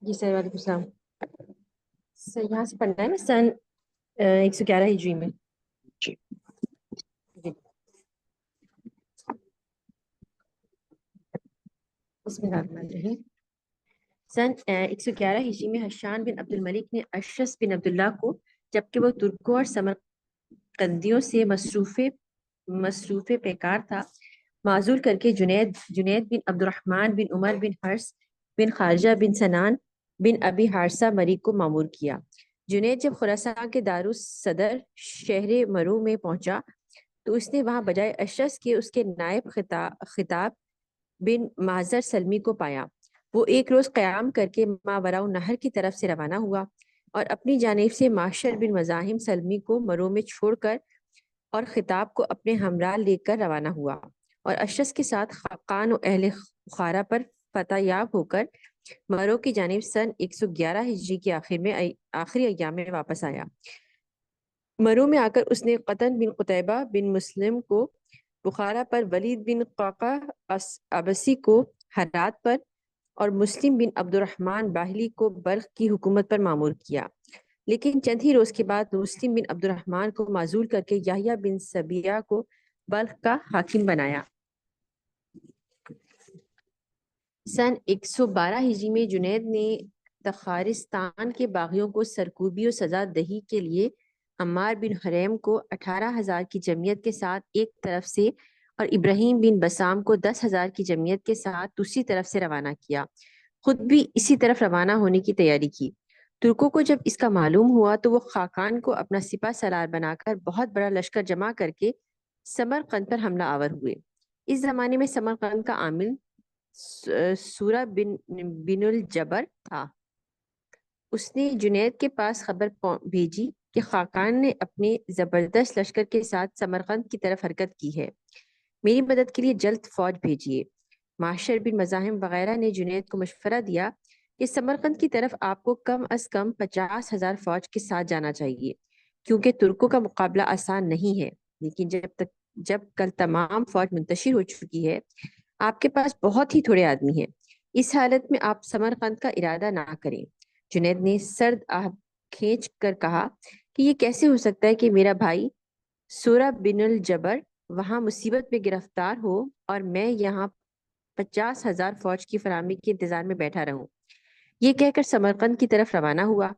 جی سر، وعلیکم السلام سر۔ یہاں سے پڑھنا ہے نا سن 111 ہجری میں؟ جی جی بسم اللہ الرحمن الرحیم۔ سن 111 ہجری میں حشان بن عبد الملک نے اشرس بن عبداللہ کو، جبکہ وہ ترکوں اور سمرقندیوں سے مصروف پیکار تھا، معزول کر کے جنید بن عبد الرحمن بن عمر بن حرس بن خارجہ بن سنان بن ابی حارثہ مری کو مامور کیا۔ جنید جب خراسان کے دارالصدر شہر مرو میں پہنچا تو اس نے وہاں بجائے اشرس کے اس کے نائب خطاب بن معذر سلمی کو پایا۔ وہ ایک روز قیام کر کے ماوراء النہر کی طرف سے روانہ ہوا اور اپنی جانب سے معشر بن مزاحم سلمی کو مرو میں چھوڑ کر اور خطاب کو اپنے ہمراہ لے کر روانہ ہوا، اور اشرس کے ساتھ خاقان و اہل بخارا پر فتح یاب ہو کر مرو کی جانب سن 111 ہجری کے آخری ایام میں واپس آیا۔ مرو میں آ کر اس نے قطن بن قتیبہ بن مسلم کو بخارا پر، ولید بن قعقاع عبسی کو ہرات پر اور مسلم بن عبد الرحمن باہلی کو بلخ کی حکومت پر مامور کیا، لیکن چند ہی روز کے بعد مسلم بن عبد الرحمن کو معزول کر کے یحییٰ بن سبیہ کو بلخ کا حاکم بنایا۔ سن 112 ہجری میں جنید نے تخارستان کے باغیوں کو سرکوبی و سزا دہی کے لیے عمار بن حریم کو 18,000 کی جمعیت کے ساتھ ایک طرف سے اور ابراہیم بن بسام کو 10,000 کی جمعیت کے ساتھ دوسری طرف سے روانہ کیا۔ خود بھی اسی طرف روانہ ہونے کی تیاری کی۔ ترکوں کو جب اس کا معلوم ہوا تو وہ خاقان کو اپنا سپہ سالار بنا کر بہت بڑا لشکر جمع کر کے سمرقند پر حملہ آور ہوئے۔ اس زمانے میں سمرقند کا عامل سورہ بن الجبر تھا۔ اس نے جنید کے پاس خبر بھیجی کہ خاقان نے اپنے زبردست لشکر کے ساتھ سمرقند کی طرف حرکت کی ہے، میری مدد کے لیے جلد فوج بھیجیے۔ معشر بن مزاحم وغیرہ نے جنید کو مشورہ دیا کہ سمرقند کی طرف آپ کو کم از کم 50,000 فوج کے ساتھ جانا چاہیے، کیونکہ ترکوں کا مقابلہ آسان نہیں ہے، لیکن جب کل تمام فوج منتشر ہو چکی ہے آپ کے پاس بہت ہی تھوڑے آدمی ہیں، اس حالت میں آپ سمرقند کا ارادہ نہ کریں۔ جنید نے سرد آہ کھینچ کر کہا کہ یہ کیسے ہو سکتا ہے کہ میرا بھائی سورہ بن الجبر وہاں مصیبت میں گرفتار ہو اور میں یہاں 50,000 فوج کی فراہمی کے انتظار میں بیٹھا رہوں۔ یہ کہہ کر سمرقند کی طرف روانہ ہوا۔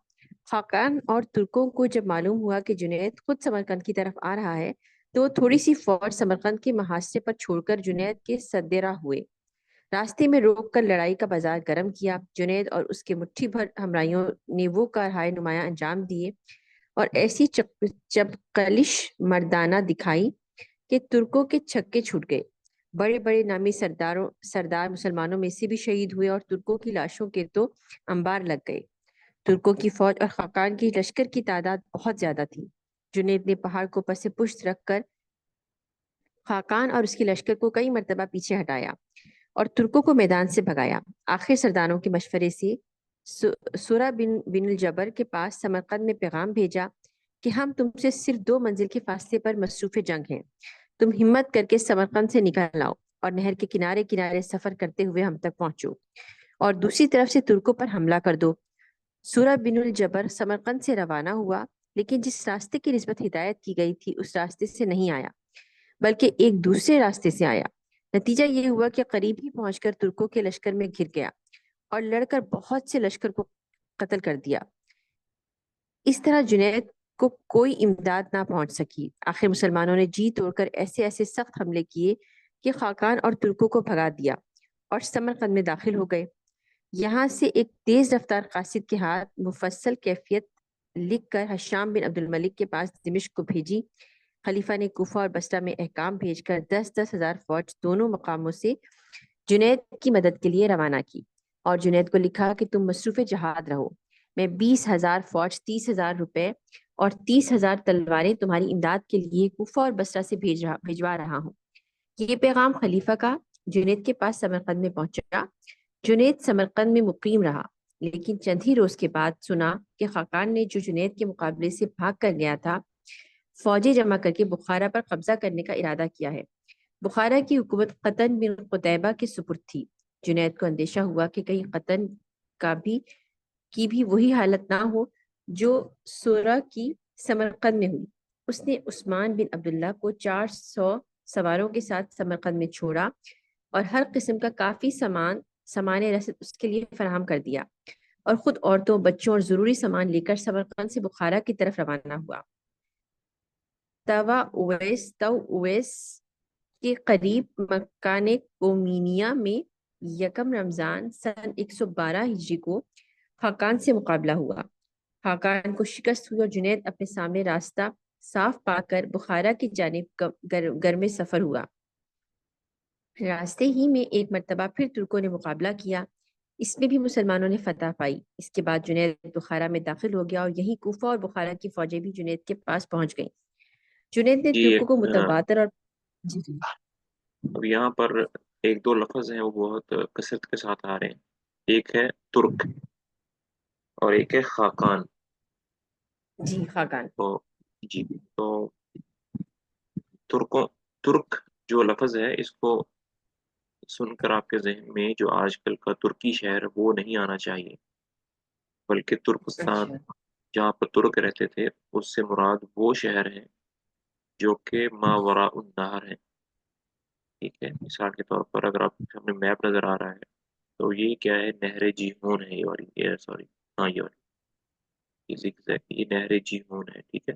خاقان اور ترکوں کو جب معلوم ہوا کہ جنید خود سمرقند کی طرف آ رہا ہے تو وہ تھوڑی سی فوج سمرقند کے محاصرے پر چھوڑ کر جنید کے سدے راہ ہوئے۔ راستے میں روک کر لڑائی کا بازار گرم کیا۔ جنید اور اس کے مٹھی بھر ہمراہیوں نے وہ کارہائے نمایاں انجام دیے اور ایسی چپقلش مردانہ دکھائی کہ ترکوں کے چھکے چھوٹ گئے۔ بڑے بڑے نامی سردار مسلمانوں میں سے بھی شہید ہوئے اور ترکوں کی لاشوں کے تو انبار لگ گئے۔ ترکوں کی فوج اور خاقان کی لشکر کی تعداد بہت زیادہ تھی۔ جنید نے پہاڑ کو پس پشت رکھ کر خاقان اور اس کی لشکر کو کئی مرتبہ پیچھے ہٹایا اور ترکوں کو میدان سے بھگایا۔ آخر سرداروں کے مشورے سے سورہ بن الجبر کے پاس سمرقند میں پیغام بھیجا کہ ہم تم سے صرف 2 منزل کے فاصلے پر مصروف جنگ ہیں، تم ہمت کر کے سمرقند سے نکل آؤ اور نہر کے کنارے کنارے سفر کرتے ہوئے ہم تک پہنچو اور دوسری طرف سے ترکوں پر حملہ کر دو۔ سورہ بن الجبر سمرقند سے روانہ ہوا، لیکن جس راستے کی نسبت ہدایت کی گئی تھی اس راستے سے نہیں آیا، بلکہ ایک دوسرے راستے سے آیا۔ نتیجہ یہ ہوا کہ قریب ہی پہنچ کر ترکوں کے لشکر میں گھر گیا اور لڑ کر بہت سے لشکر کو قتل کر دیا۔ اس طرح جنید کو کوئی امداد نہ پہنچ سکی۔ آخر مسلمانوں نے جی توڑ کر ایسے سخت حملے کیے کہ خاقان اور ترکوں کو بھگا دیا اور سمرقند میں داخل ہو گئے۔ یہاں سے ایک تیز رفتار قاصد کے ہاتھ مفصل کیفیت لکھ کر حشام بن عبد الملک کے پاس دمشق کو بھیجی۔ خلیفہ نے کوفہ اور بصرہ میں احکام بھیج کر 10,000 فوج دونوں مقاموں سے جنید کی مدد کے لیے روانہ کی اور جنید کو لکھا کہ تم مصروف جہاد رہو، میں 20,000 فوج، 30,000 روپے اور 30,000 تلواریں تمہاری امداد کے لیے کوفہ اور بصرہ سے بھیجوا رہا ہوں۔ یہ پیغام خلیفہ کا جنید کے پاس سمرقند میں پہنچا۔ جنید سمرقند میں مقیم رہا، لیکن چند ہی روز کے بعد سنا کہ خاقان نے جو جنید کے مقابلے سے بھاگ کر گیا تھا، فوجیں جمع کر کے بخارا پر قبضہ کرنے کا ارادہ کیا ہے۔ بخارا کی حکومت قطن بن قتیبہ کے سپرد تھی۔ جنید کو اندیشہ ہوا کہ کہیں قطن کا بھی کی بھی وہی حالت نہ ہو جو سورہ کی سمرقند میں ہوئی۔ اس نے عثمان بن عبداللہ کو 400 سواروں کے ساتھ سمرقند میں چھوڑا اور ہر قسم کا کافی سامان رسد اس کے لیے فراہم کر دیا، اور خود عورتوں، بچوں اور ضروری سامان لے کر سمرقند سے بخارا کی طرف روانہ ہوا۔ تو اویس کے قریب مکان کومینیا میں یکم رمضان سن 112 ہجری کو خاقان سے مقابلہ ہوا۔ خاقان کو شکست ہوئی اور جنید اپنے سامنے راستہ صاف پا کر بخارا کی جانب گرم سفر ہوا۔ راستے ہی میں ایک مرتبہ پھر ترکوں نے مقابلہ کیا، اس میں بھی مسلمانوں نے فتح پائی۔ اس کے بعد جنید بخارا میں داخل ہو گیا اور یہی کوفہ اور بخارا کی فوجیں بھی جنید کے پاس پہنچ گئیں۔ جنید نے جی ترکوں کو متواتر اور جی جی اب یہاں پر ایک دو لفظ ہیں وہ بہت کثرت کے ساتھ آ رہے ہیں، ایک ہے ترک اور ایک ہے خاقان۔ جی خاقان تو جی، تو ترک جو لفظ ہے اس کو سن کر آپ کے ذہن میں جو آج کل کا ترکی شہر وہ نہیں آنا چاہیے، بلکہ ترکستان اچھا جہاں پر ترک رہتے تھے اس سے مراد وہ شہر ہیں جو کہ ماوراء النہر ہیں۔ ٹھیک ہے، مثال کے طور پر اگر آپ ہمیں میپ نظر آ رہا ہے تو یہ کیا ہے، نہر جیہون ہے، یہ والی، یہ سوری، ہاں یہ والی، یہ نہر جیہون ہے، ٹھیک ہے،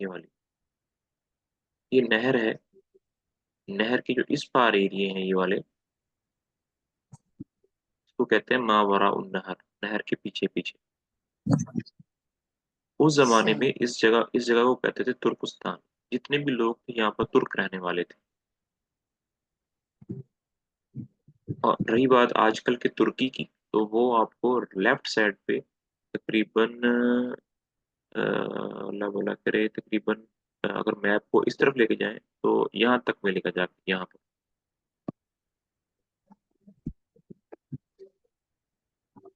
یہ والی، یہ نہر ہے، نہر کے جو اس پار ایریے ہیں یہ والے، اس کو کہتے ہیں ماوراء النہر، نہر کے پیچھے پیچھے۔ اس زمانے صحیح میں اس جگہ کو کہتے تھے ترکستان، جتنے بھی لوگ تھے یہاں پر ترک رہنے والے تھے۔ اور رہی بات آج کل کے ترکی کی، تو وہ آپ کو لیفٹ سائڈ پہ تقریباً اللہ بلا کرے، تقریباً اگر میپ کو اس طرف لے کے جائیں تو یہاں تک ملے گا جا کے، یہاں پر،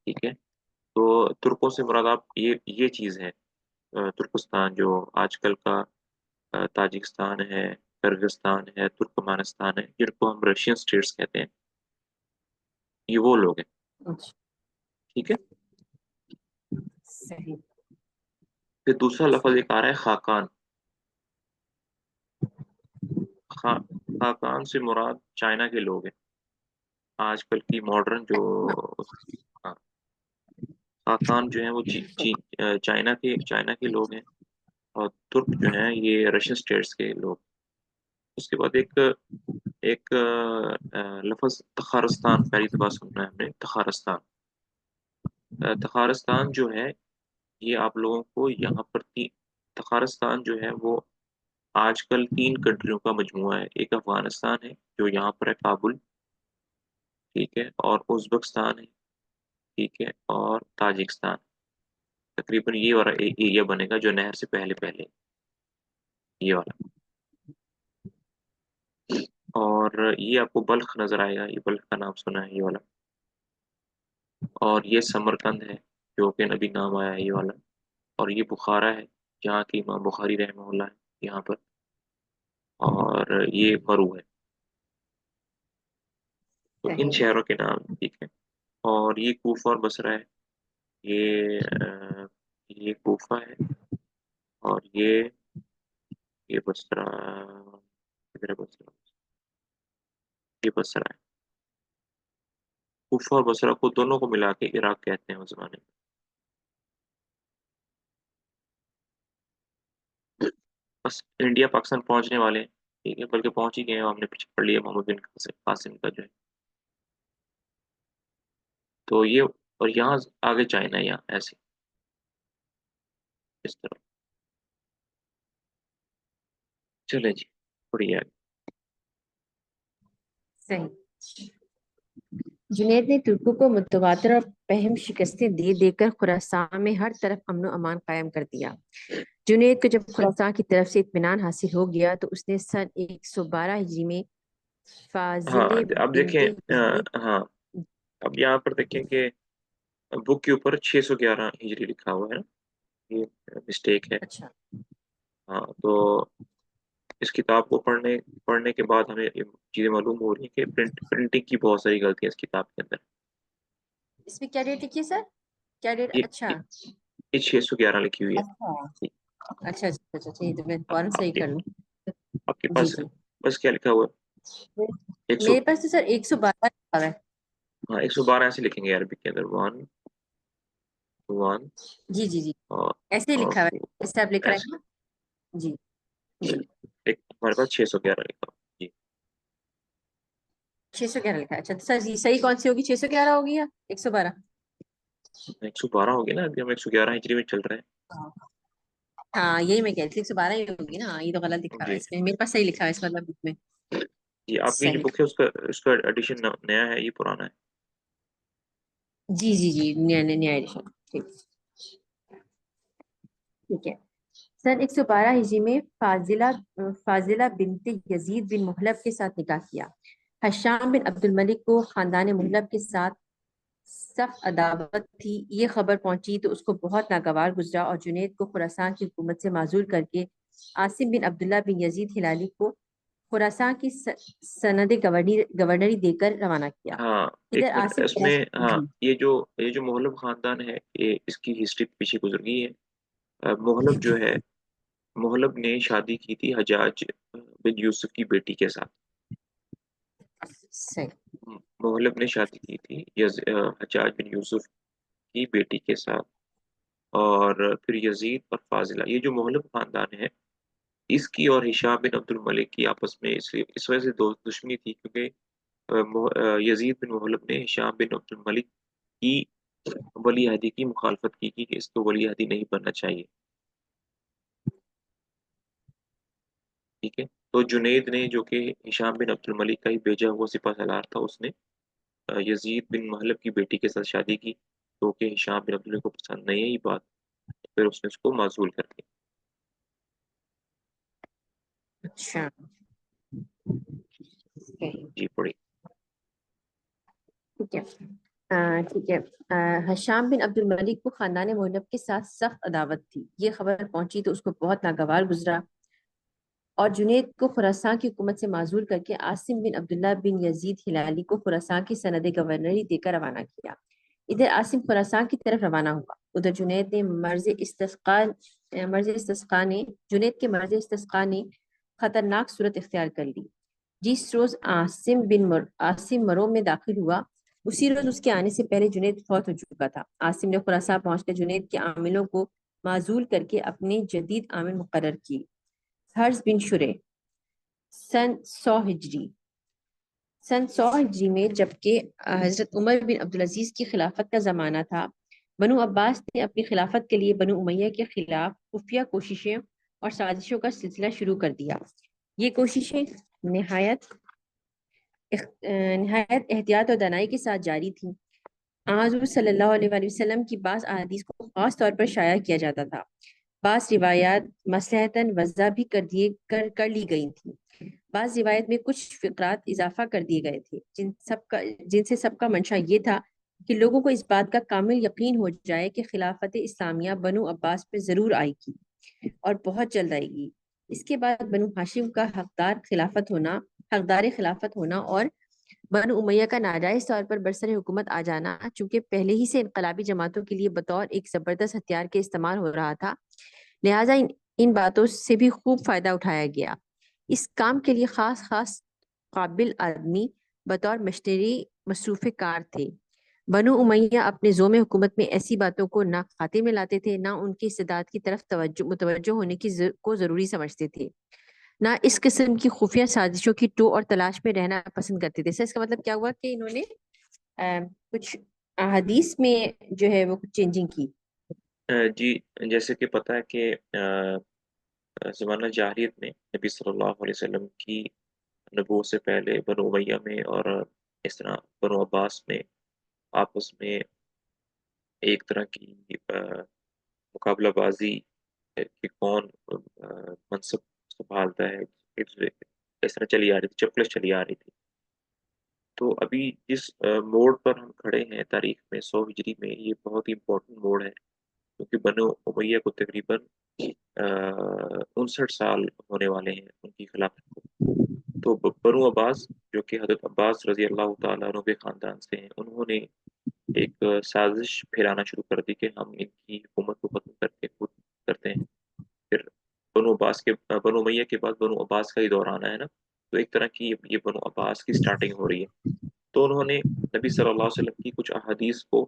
ٹھیک ہے۔ تو ترکوں سے مراد آپ یہ چیز ہے، ترکستان جو آج کل کا تاجکستان ہے، کرغزستان ہے، ترکمانستان ہے، جن کو ہم رشین اسٹیٹس کہتے ہیں، یہ وہ لوگ ہیں، اچھا ٹھیک ہے۔ صحیح پھر دوسرا لفظ ایک آ رہا ہے خاقان۔ خاقان سے مراد چائنا کے لوگ ہیں، آج کل کی ماڈرن جو، ہاں، خاقان جو ہیں وہ چائنا کے لوگ ہیں، اور ترک جو ہیں یہ رشین اسٹیٹس کے لوگ۔ اس کے بعد ایک ایک لفظ تخارستان، پہلی دفعہ سننا ہے ہم نے، تخارستان۔ تخارستان جو ہے یہ آپ لوگوں کو یہاں پر تخارستان جو ہے وہ آج کل 3 کنٹریوں کا مجموعہ ہے، ایک افغانستان ہے جو یہاں پر ہے کابل، ٹھیک ہے، اور ازبکستان ہے، ٹھیک ہے، اور تاجکستان۔ تقریباً یہ والا ایریا بنے گا جو نہر سے پہلے پہلے، یہ والا۔ اور یہ آپ کو بلخ نظر آئے گا، یہ بلخ کا نام سنا ہے، یہ والا۔ اور یہ سمرقند ہے جو کہ نبی نام آیا ہے، یہ والا۔ اور یہ بخارا ہے جہاں کی امام بخاری رحمہ اللہ ہے یہاں پر۔ اور یہ مرو ہے۔ تو ان صحیح شہروں کے نام ٹھیک ہے۔ اور یہ کوفہ اور بصرہ ہے، یہ کوفہ ہے، اور یہ بصرہ، ادھر ہے بصرہ، یہ بصرہ ہے۔ کوفہ اور بصرہ کو دونوں کو ملا کے عراق کہتے ہیں اس زمانے میں۔ بس انڈیا پاکستان پہنچنے والے ہیں، ٹھیک ہے، بلکہ پہنچ ہی گئے ہیں، ہم نے پیچھے پڑھ لیا محمد بن قاسم کا جو ہے۔ تو یہ، اور یہاں آگے چائنا، یہاں ایسے اس طرح، چلے جی، بڑھیا ہے۔ صحیح جنید نے ترکوں کو متواتر اور پہم شکستیں دے دے کر خراسان میں ہر طرف امن و امان قائم کر دیا۔ جنید کو جب خراسان کی طرف سے اطمینان حاصل ہو گیا تو اس نے سن 112 ہجری میں ہاں فاضل اب بنت دیکھیں، یزید ہاں اب یہاں پر دیکھیں کہ بک کے اوپر 611 ہجری لکھا ہوا ہے نا، یہ مسٹیک ہے۔ اچھا ہاں تو اس کتاب کو پڑھنے کے بعد ہمیں یہ چیزیں معلوم ہو رہی ہیں کہ پرنٹنگ کی بہت ساری غلطیاں اس کتاب کے اندر۔ اس میں کیا ڈیٹ لکھی ہے سر؟ کیا ڈیٹ؟ یہ اچھا یہ 611 لکھی ہوئی ہے. اچھا اچھا اچھا اچھا، یہ تو میں آپ فوراً صحیح کے کر لوں. آپ کے جی پاس جی، بس کیا لکھا ہوا ہے؟ 100. میرے پاس تو سر 112 لکھا ہوا ہے. ہاں 112 ایسے لکھیں گے عربی کے اندر. 1 جی جی جی، اور ایسے ہی اور لکھا ہوا ہے، اس سے آپ لکھ رہے ایسے ہیں نا؟ جی جی، ایک ہمارے پاس 611 لکھا ہوا. جی 611 لکھا ہے. اچھا تو سر جی صحیح کون سی ہوگی؟ 611 ہوگی یا 112؟ 112 ہو گیا نا، ابھی ہم 111 ہجری میں چل رہے ہاں یہی میں کہتی تھی 112 ہی ہوگی نا. یہ تو غلط ہیں. لکھا ہوا ہے جی اس میں، میرے پاس صحیح لکھا ہے اس مطلب بک میں. جی آپ کی جو صحیح. بک ہے اس کا ایڈیشن نیا ہے، یہ پرانا ہے؟ جی جی جی، نیا ایڈیشن. ٹھیک ٹھیک ہے سن 112 ہجری میں فاضلہ بنت یزید بن محلب کے ساتھ نکاح کیا. حشام بن عبد الملک کو خاندان محلب کے ساتھ سخت عداوت تھی. یہ خبر پہنچی تو اس کو بہت ناگوار گزرا اور جنید کو خراسان کی حکومت سے معزول کر کے عاصم بن عبداللہ بن یزید ہلالی کو خراسان کی سند گورنری دے کر روانہ کیا. ہاں ایک ادھر منٹ، عاصم اس میں ہاں جی یہ جو محلب خاندان ہے، یہ اس کی ہسٹری پیچھے گزر گئی ہے. محلب جو ہے، محلب نے شادی کی تھی حجاج بن یوسف کی بیٹی کے ساتھ. صحیح. محلب نے شادی کی تھی حجاج بن یوسف کی بیٹی کے ساتھ. اور پھر یزید اور فاضلہ، یہ جو محلب خاندان ہے، اس کی اور ہشام بن عبد الملک کی آپس میں اس وجہ سے دشمنی تھی، کیونکہ یزید بن محلب نے ہشام بن عبد الملک کی ولی عہدی کی مخالفت کی کہ اس کو ولی عہدی نہیں بننا چاہیے. ٹھیک ہے. تو جنید نے، جو کہ ہشام بن عبد الملک کا ہی بھیجا ہوا سپہ سالار تھا، اس نے یزید بن محلب کی بیٹی کے ساتھ شادی کی. تو کہ ہشام بن عبد الملک کو پسند نہیں ہے یہ بات، پھر اس نے اس کو معزول کر دیا. اچھا صحیح. جی پڑھی. ٹھیک ہے. ٹھیک ہے. حشام بن عبد الملک کو خاندان محلب کے ساتھ سخت عداوت تھی. یہ خبر پہنچی تو اس کو بہت ناگوار گزرا اور جنید کو خراسان کی حکومت سے معزول کر کے عاصم بن عبداللہ بن یزید ہلالی کو خراسان کی سند گورنری دے کر روانہ کیا. ادھر عاصم خراسان کی طرف روانہ ہوا. ادھر جنید کے مرض استسقاء نے خطرناک صورت اختیار کر لی. جس روز عاصم مرو میں داخل ہوا، اسی روز اس کے آنے سے پہلے جنید فوت ہو چکا تھا. عاصم نے خراسان پہنچ کر جنید کے عاملوں کو معزول کر کے اپنے جدید عامل مقرر کی. حرز بن شرح سن 100 ہجری میں، جبکہ حضرت عمر بن عبدالعزیز کی خلافت کا زمانہ تھا، بنو عباس نے اپنی خلافت کے لیے بنو امیہ کے خلاف خفیہ کوششیں اور سازشوں کا سلسلہ شروع کر دیا. یہ کوششیں نہایت احتیاط اور دانائی کے ساتھ جاری تھیں. حضور صلی اللہ علیہ وآلہ وسلم کی بعض احادیث کو خاص طور پر شائع کیا جاتا تھا. بعض روایات مصلحتاً وضع بھی کر لی گئی تھیں. بعض روایت میں کچھ فقرات اضافہ کر دیے گئے تھے، جن سے سب کا منشا یہ تھا کہ لوگوں کو اس بات کا کامل یقین ہو جائے کہ خلافت اسلامیہ بنو عباس پہ ضرور آئے گی اور بہت جلد آئے گی. اس کے بعد بنو ہاشم کا حقدار خلافت ہونا اور بنو امیہ کا ناجائز طور پر برسر حکومت آ جانا، چونکہ پہلے ہی سے انقلابی جماعتوں کے لیے بطور ایک زبردست ہتھیار کے استعمال ہو رہا تھا، لہٰذا ان باتوں سے بھی خوب فائدہ اٹھایا گیا. اس کام کے لیے خاص قابل آدمی بطور مشتری مصروف کار تھے. بنو امیہ اپنے زوم حکومت میں ایسی باتوں کو نہ خاطر میں لاتے تھے، نہ ان کی استعداد کی طرف متوجہ ہونے کو ضروری سمجھتے تھے، نہ اس قسم کی خفیہ سازشوں کی ٹو اور تلاش میں رہنا پسند کرتے تھے. سر اس کا مطلب کیا ہوا کہ انہوں نے کچھ احادیث میں جو ہے وہ کچھ چینجنگ کی. جی جیسے کہ پتہ ہے کہ زمانہ جاہلیت میں نبی صلی اللہ علیہ وسلم کی نبوت سے پہلے بنو امیہ میں اور اس طرح بنو عباس میں آپس میں ایک طرح کی مقابلہ بازی کہ کون منصب سنبھالتا ہے، اس طرح چلی آ رہی تھی، چپلش چلی آ رہی تھی. تو ابھی جس موڑ پر ہم کھڑے ہیں تاریخ میں 100 ہجری میں، یہ بہت ہی امپورٹنٹ موڑ ہے، کیونکہ بنو امیہ کو تقریباً 59 سال ہونے والے ہیں ان کی خلافت کو. تو بنو عباس جو کہ حضرت عباس رضی اللہ تعالیٰ عنہ کے خاندان سے ہیں، انہوں نے ایک سازش پھیلانا شروع کر دی کہ ہم ان کی حکومت کو ختم کر کے خود کرتے ہیں. پھر بنو امیہ کے بعد بنو عباس کا ہی دور آنا ہے نا، تو ایک طرح کی یہ بنو عباس کی سٹارٹنگ ہو رہی ہے. تو انہوں نے نبی صلی اللہ علیہ وسلم کی کچھ احادیث کو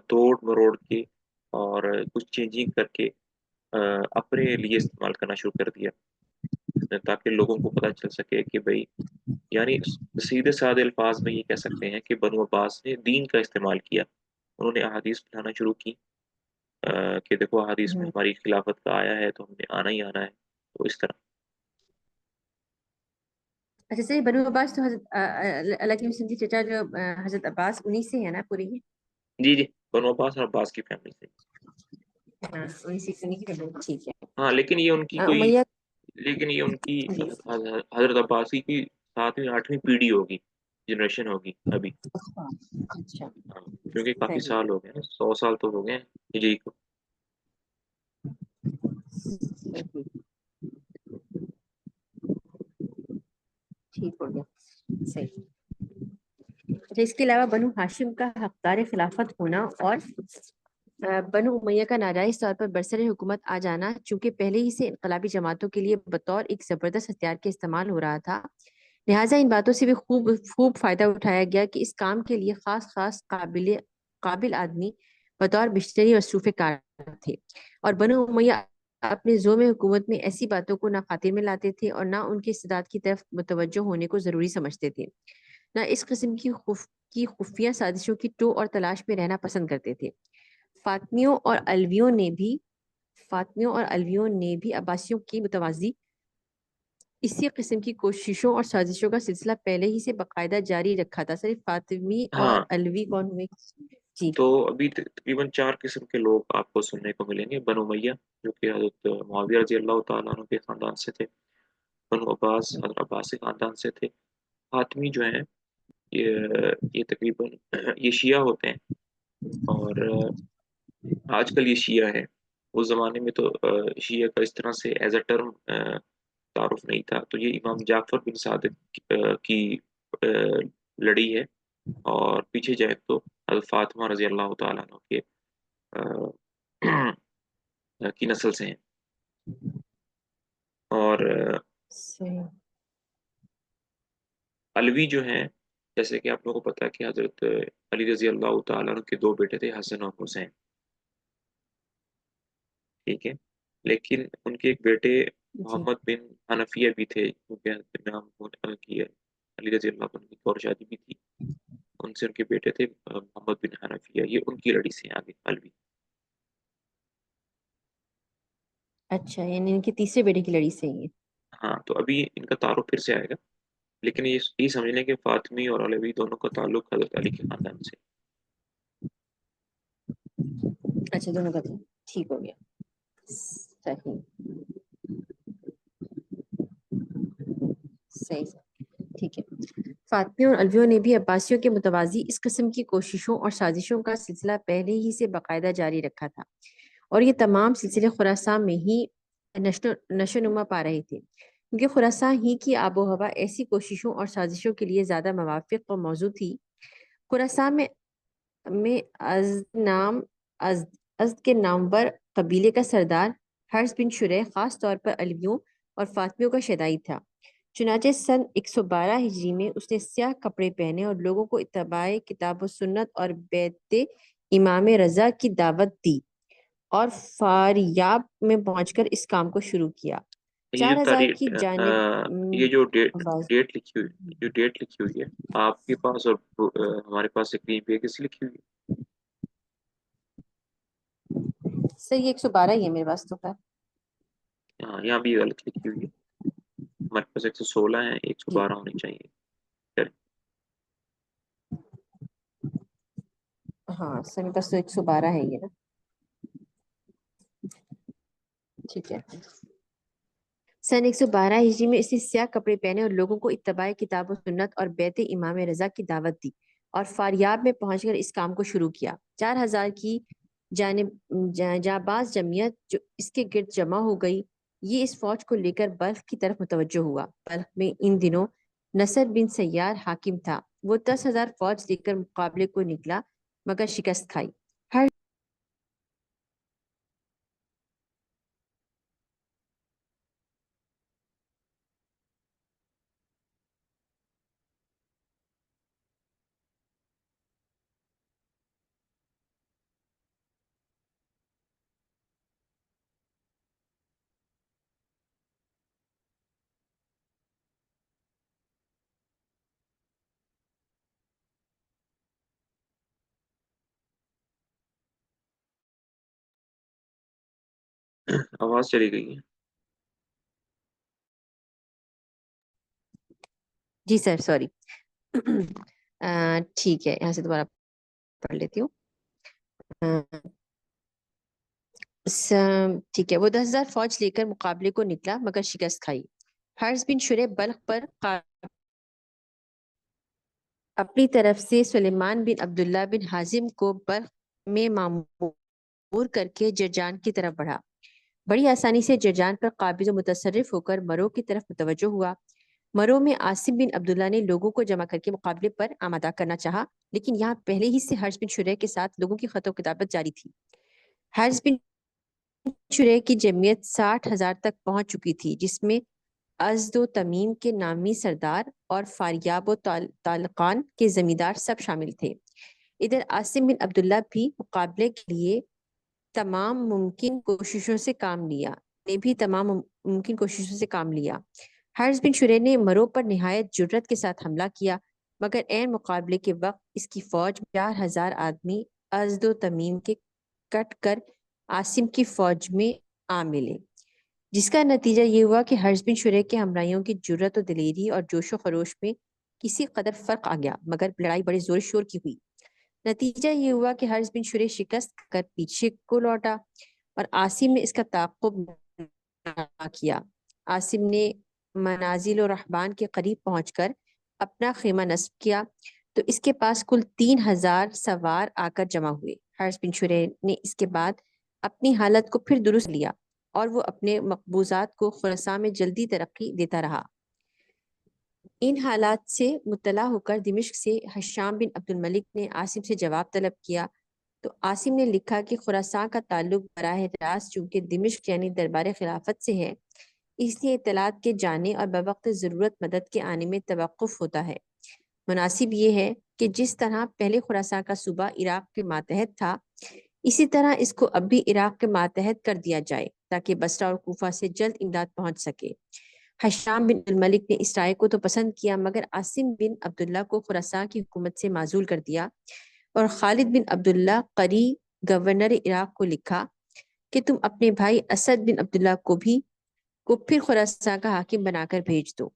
توڑ مروڑ کے اور کچھ چینجنگ کر کے اپنے لیے استعمال کرنا شروع کر دیا، تاکہ لوگوں کو پتہ چل سکے کہ بھئی، یعنی سیدھے سادے الفاظ میں یہ کہہ سکتے ہیں کہ بنو عباس نے دین کا استعمال کیا. انہوں نے احادیث پڑھانا شروع کی کہ دیکھو احادیث میں ہماری خلافت کا آیا ہے تو ہم نے آنا ہی آنا ہے. تو اس طرح. اچھا صحیح، بنو عباس تو حضرت اللہ کی مسلم کی چچا جو حضرت عباس انہی سے ہے نا پوری؟ جی جی، بنو عباس اور عباس کی فیملی سے. ہاں انہی کی فیملی، ٹھیک ہے. ہاں لیکن یہ ان کی امیہ. جی. حضرت عباسی کی 7ویں 8ویں پیڑھی ہوگی، جنریشن ہوگی ابھی. اچھا ہاں، کیونکہ کافی صحیح. سال ہو گئے نا، 100 سال تو ہو گئے ہیں ہجری کو. ٹھیک ہو گیا، صحیح. اچھا اس کے علاوہ بنو ہاشم کا حقدار خلافت ہونا اور بنو امیہ کا ناجائز طور پر برسر حکومت آ جانا، چونکہ پہلے ہی سے انقلابی جماعتوں کے لیے بطور ایک زبردست ہتھیار کے استعمال ہو رہا تھا، لہٰذا ان باتوں سے بھی خوب فائدہ اٹھایا گیا کہ اس کام کے لیے خاص قابل آدمی بطور مشتری مصروف کار تھے. اور بنو امیہ اپنے زوم حکومت میں ایسی باتوں کو نہ خاطر میں لاتے تھے اور نہ ان کے استعداد کی طرف متوجہ ہونے کو ضروری سمجھتے تھے، نہ اس قسم کی خفیہ سازشوں کی ٹو اور تلاش میں رہنا پسند کرتے تھے. فاطمیوں اور الویوں نے بھی عباسیوں کی متوازی اسی قسم کی کوششوں اور سازشوں کا سلسلہ پہلے ہی سے باقاعدہ جاری رکھا تھا. صرف فاطمی اور ہاں، الوی کون ہوئے؟ جی. تو ابھی تقریباً 4 قسم کے لوگ آپ کو سننے کو ملیں گے. بنو امیہ جو کہ حضرت معاویہ رضی اللہ تعالیٰ عنہ کے خاندان سے تھے. بنو عباس حضرت عباس کے خاندان سے تھے. فاطمی جو ہیں یہ تقریباً یہ شیعہ ہوتے ہیں، اور آج کل یہ شیعہ ہے. اس زمانے میں تو شیعہ کا اس طرح سے ایز اے ٹرم تعارف نہیں تھا. تو یہ امام جعفر بن صادق کی لڑی ہے، اور پیچھے جائے تو حضرت فاطمہ رضی اللہ تعالیٰ عنہ کے کی نسل سے ہیں. اور صحیح. علوی جو ہیں، جیسے کہ آپ لوگوں کو پتا ہے کہ حضرت علی رضی اللہ تعالیٰ عنہ کے 2 بیٹے تھے، حسن اور حسین. ٹھیک ہے، لیکن ان کے ایک بیٹے جی. محمد بن حنفیہ بھی تھے، کیونکہ حضرت نام کی علی رضی اللہ عنہ کی اور شادی بھی تھی. ان سے ان کے بیٹے تھے محمد بن حنفیہ، یہ ان کی لڑی سے ہیں آگے علوی. اچھا یعنی ان کے تیسرے بیٹے کی لڑی سے ہی ہے. ہاں، تو ابھی ان کا تعارف پھر سے آئے گا، لیکن یہ سمجھ لیں کہ فاطمی اور علوی دونوں کا تعلق حضرت علی کے خاندان سے. اچھا دونوں کا تھا، ٹھیک ہو گیا. صحیح صحیح. ٹھیک ہے. فاطمیوں اور الویوں نے بھی عباسیوں کے متوازی اس قسم کی کوششوں اور سازشوں کا سلسلہ پہلے ہی سے باقاعدہ جاری رکھا تھا، اور یہ تمام سلسلے خراسان میں ہی نشو نما پا رہے تھے، کیونکہ خراسان ہی کی آب و ہوا ایسی کوششوں اور سازشوں کے لیے زیادہ موافق و موزوں تھی. خراسان میں ازد کے نامور قبیلے کا سردار حرس بن شریح خاص طور پر الویوں اور فاطمیوں کا شیدائی تھا. چنانچہ سن 112 ہجری میں اس نے سیاہ کپڑے پہنے اور لوگوں کو اتباع کتاب و سنت اور بیعت امام رضا کی دعوت دی اور فاریاب میں پہنچ کر اس کام کو شروع کیا. یہ جو 4000 تاریخ کی جانب یہ جو آواز ڈیٹ لکھی ہوئی ہے آپ کے پاس اور ہمارے پاس اسکرین پہ کیسی لکھی ہوئی ہے؟ سر یہ 112 ہی ہے میرے پاس تو. خیر ہاں، یہاں بھی غلط لکھی ہوئی ہے. ہمارے پاس 116 ہے، جی 112 ہونی چاہیے. چل. ہاں سر میرے پاس تو 112 ہے یہ نا. ٹھیک ہے. سن 112 ہجری میں اس نے سیاہ کپڑے پہنے اور لوگوں کو اتباع کتاب و سنت اور بیعت امام رضا کی دعوت دی اور فاریاب میں پہنچ کر اس کام کو شروع کیا. 4000 کی جانباز جمعیت جو اس کے گرد جمع ہو گئی، یہ اس فوج کو لے کر بلخ کی طرف متوجہ ہوا. بلخ میں ان دنوں نصر بن سیار حاکم تھا. وہ 10,000 فوج لے کر مقابلے کو نکلا، مگر شکست کھائی۔ ہر آواز چلی گئی ہے۔ جی سر سوری ٹھیک ہے، یہاں سے دوبارہ پڑھ لیتی ہوں۔ ٹھیک ہے، وہ 10,000 فوج لے کر مقابلے کو نکلا مگر شکست کھائی۔ حرز بن شریح بلخ پر اپنی طرف سے سلیمان بن عبداللہ بن حازم کو بلخ میں معمور کر کے جرجان کی طرف بڑھا۔ بڑی آسانی سے جرجان پر قابض و متصرف ہو کر مرو کی طرف متوجہ ہوا۔ مرو میں عاصم بن عبداللہ نے لوگوں کو جمع کر کے مقابلے پر آمادہ کرنا چاہا، لیکن یہاں پہلے ہی سے حرز بن شریح کے ساتھ لوگوں کی خط و کتابت جاری تھی۔ حرز بن شریح کی جمعیت 60,000 تک پہنچ چکی تھی، جس میں ازد و تمیم کے نامی سردار اور فاریاب و طالقان کے زمیندار سب شامل تھے۔ ادھر عاصم بن عبداللہ بھی مقابلے کے لیے تمام ممکن کوششوں سے کام لیا۔ حرز بن شریح نے مرو پر نہایت جرت کے ساتھ حملہ کیا، مگر عین مقابلے کے وقت اس کی فوج 4,000 آدمی ازد و تمیم کے کٹ کر عاصم کی فوج میں آ ملے، جس کا نتیجہ یہ ہوا کہ حرز بن شریح کے ہمراہیوں کی جرت و دلیری اور جوش و خروش میں کسی قدر فرق آ گیا، مگر لڑائی بڑے زور شور کی ہوئی۔ نتیجہ یہ ہوا کہ حرز بن شریح شکست کر پیچھے کو لوٹا اور عاصم نے اس کا تعاقب نہ کیا۔ عاصم نے منازل و رحبان کے قریب پہنچ کر اپنا خیمہ نصب کیا تو اس کے پاس کل 3,000 سوار آ کر جمع ہوئے۔ حرز بن شریح نے اس کے بعد اپنی حالت کو پھر درست لیا اور وہ اپنے مقبوضات کو خراسان میں جلدی ترقی دیتا رہا۔ ان حالات سے مطلع ہو کر دمشق سے حشام بن عبد الملک نے عاصم سے جواب طلب کیا تو عاصم نے لکھا کہ خراسان کا تعلق براہ راست چونکہ دمشق یعنی دربار خلافت سے ہے، اس لیے اطلاعات کے جانے اور بوقت ضرورت مدد کے آنے میں توقف ہوتا ہے۔ مناسب یہ ہے کہ جس طرح پہلے خراسان کا صوبہ عراق کے ماتحت تھا، اسی طرح اس کو اب بھی عراق کے ماتحت کر دیا جائے تاکہ بصرہ اور کوفہ سے جلد امداد پہنچ سکے۔ حشام بن الملک نے اس رائے کو تو پسند کیا، مگر عاصم بن عبداللہ کو خراسان کی حکومت سے معزول کر دیا اور خالد بن عبداللہ قری گورنر عراق کو لکھا کہ تم اپنے بھائی اسد بن عبداللہ کو پھر خراسان کا حاکم بنا کر بھیج دو۔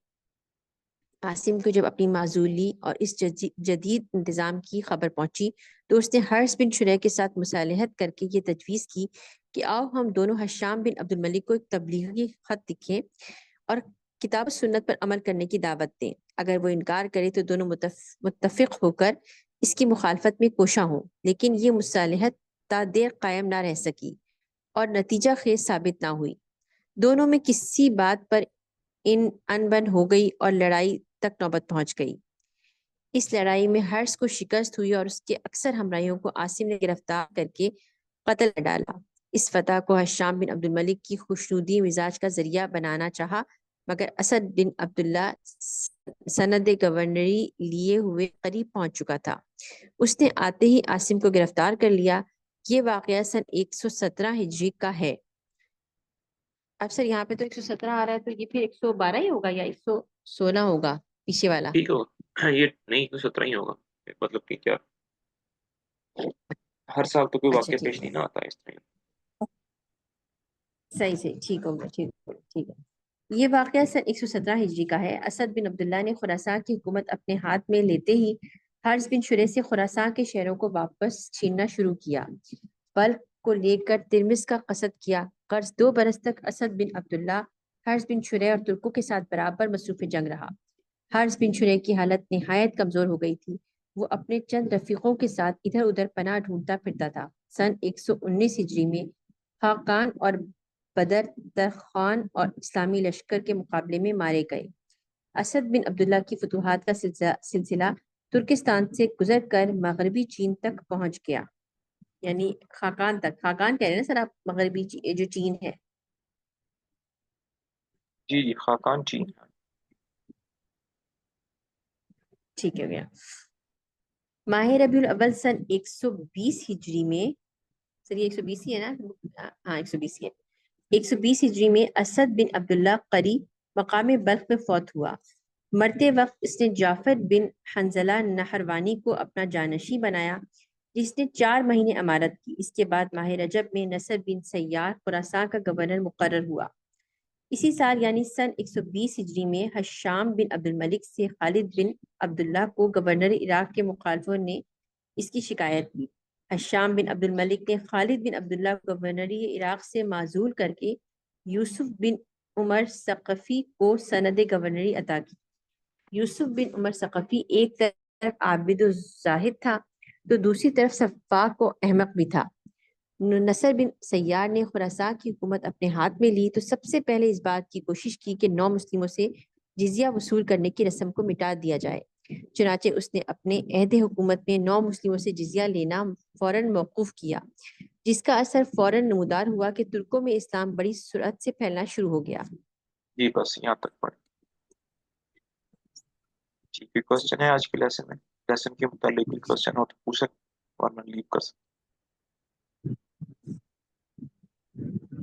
عاصم کو جب اپنی معزولی اور اس جدید انتظام کی خبر پہنچی تو اس نے حرز بن شریح کے ساتھ مصالحت کر کے یہ تجویز کی کہ آؤ ہم دونوں حشام بن عبد الملک کو ایک تبلیغی خط لکھیں اور کتاب سنت پر عمل کرنے کی دعوت دیں۔ اگر وہ انکار کرے تو دونوں متفق ہو کر اس کی مخالفت میں کوشاں ہوں، لیکن یہ مصالحت تا دیر قائم نہ رہ سکی اور نتیجہ خیز ثابت نہ ہوئی۔ دونوں میں کسی بات پر انبن ہو گئی اور لڑائی تک نوبت پہنچ گئی۔ اس لڑائی میں حرز کو شکست ہوئی اور اس کے اکثر ہمراہیوں کو عاصم نے گرفتار کر کے قتل کر ڈالا۔ اس فتح کو حشام بن عبد الملک کی خوشنودی مزاج کا ذریعہ بنانا چاہا، مگر اسد بن عبداللہ سند گورنری لیے ہوئے قریب پہنچ چکا تھا۔ اس نے آتے ہی عاصم کو گرفتار کر لیا۔ یہ واقعہ سن 117 ہجری کا ہے۔ اب سر یہاں پہ تو 117 آ رہا ہے، تو یہ پھر 112 ہی ہوگا یا 116 ہوگا پیچھے والا؟ ٹھیک ہوگا، یہ نہیں 117 ہی ہوگا، مطلب کہ کیا ہر سال تو کوئی اچھا واقعہ ٹھیک پیش ہے، نہیں نہ آتا اس طرح۔ صحیح ٹھیک ہوگا، ٹھیک ہے۔ یہ واقعہ سن 117 ہجری کا ہے۔ اسد بن عبداللہ نے خراسان کی حکومت اپنے ہاتھ میں لیتے ہی حرز بن شریح سے خراسان کے شہروں کو واپس چھیننا شروع کیا۔ بلخ کو لے کر ترمز کا قصد کیا۔ قرض 2 برس تک اسد بن عبداللہ حرز بن شریح اور ترکوں کے ساتھ برابر مصروف جنگ رہا۔ حرز بن شریح کی حالت نہایت کمزور ہو گئی تھی۔ وہ اپنے چند رفیقوں کے ساتھ ادھر ادھر پناہ ڈھونڈتا پھرتا تھا۔ سن 119 ہجری میں خاقان اور بدر درخان اور اسلامی لشکر کے مقابلے میں مارے گئے۔ اسد بن عبداللہ کی فتوحات کا سلسلہ ترکستان سے گزر کر مغربی چین تک پہنچ گیا، یعنی خاقان تک۔ خاقان کہہ رہے ہیں نا سر آپ، مغربی جو چین ہے۔ جی جی، خاقان چین ہے۔ ٹھیک ہے گیا۔ ماہ ربیع الاول سن 120 ہجری میں، سر یہ 120 ہی ہے نا؟ ہاں 120 ہی ہے۔ 120 ہجری میں اسد بن عبداللہ قری مقام بلخ میں فوت ہوا۔ مرتے وقت اس نے جعفر بن حنظلہ نہروانی کو اپنا جانشین بنایا، جس نے 4 مہینے امارت کی۔ اس کے بعد ماہ رجب میں نصر بن سیار خراسان کا گورنر مقرر ہوا۔ اسی سال یعنی سن 120 ہجری میں حشام بن عبد الملک سے خالد بن عبداللہ کو گورنر عراق کے مخالفوں نے اس کی شکایت کی۔ حشام بن عبد الملک نے خالد بن عبداللہ کو گورنری عراق سے معزول کر کے یوسف بن عمر ثقفی کو سند گورنری عطا کی۔ یوسف بن عمر ثقفی ایک طرف عابد و زاہد تھا تو دوسری طرف سفاک و احمق بھی تھا۔ نصر بن سیار نے خراسان کی حکومت اپنے ہاتھ میں لی تو سب سے پہلے اس بات کی کوشش کی کہ 9 مسلموں سے جزیہ وصول کرنے کی رسم کو مٹا دیا جائے۔ چنانچہ اس نے اپنے عہد حکومت میں 9 مسلموں سے جزیہ لینا فوراً موقوف کیا، جس کا اثر فوراً نمودار ہوا کہ ترکوں میں اسلام بڑی سرعت سے پھیلنا شروع ہو گیا۔ جی بس یہاں تک پڑھ۔ ٹھیک ہے، کوشچن ہے آج کے لیسن میں؟ لیسن کے متعلق کوئی کوشچن ہو تو پوچھ سکتے، ورنہ لیو کر سکتے۔